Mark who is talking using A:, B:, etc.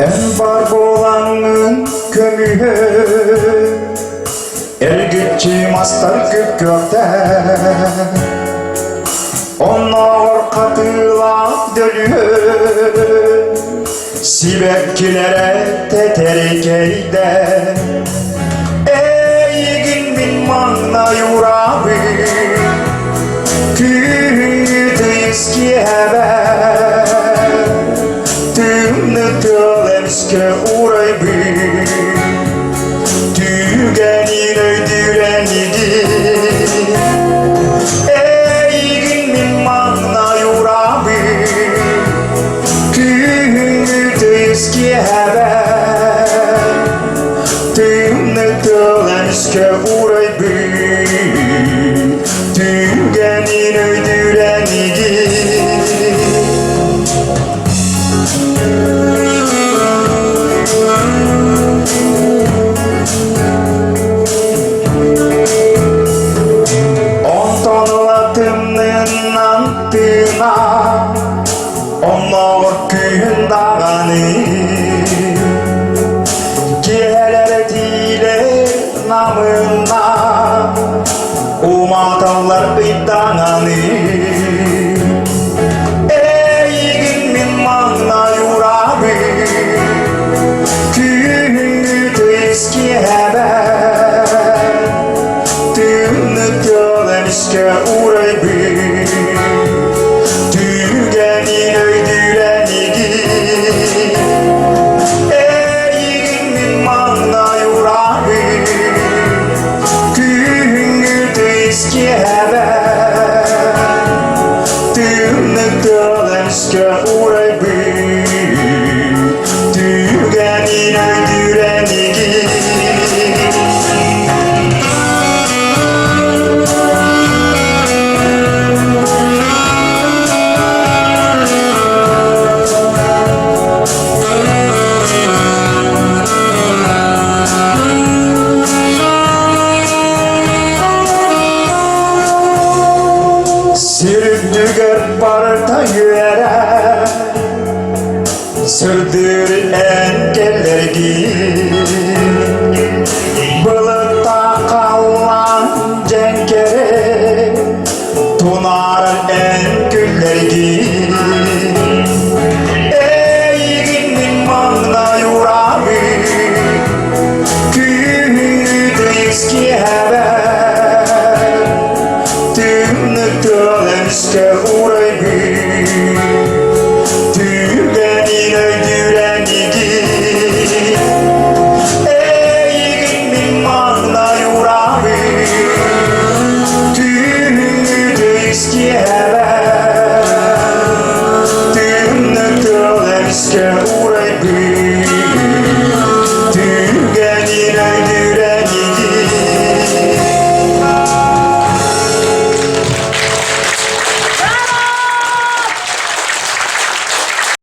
A: En var boğulanın kömüğü Ergitçi mastar küp gökte Onlar katıla dölüyor Sibekçilere teterikeyde Ey gün bin manna yurabi Kütüyüz ki heber Tümnütülemske uğray bir Tügenin öydürenidi Ey gün min manna yurabi Kütüyüz ki heber Tümnütülemske uğray bir Tügenin öydürenidi Onlar köyün dağını Geler dile namına Umatanlar biddananı Ey gün min manna yurabi Kütü eski haber Tümnü tölemişke uğray bir Tümnütülemske uğray bir Tügenin öydürenigi Süründüger barda yüere Sürdür engellergi Bılıkta kalan cenkere Tunar engüllergi Ey gün min manna yurabi Kütü eski haber Tümnütülemske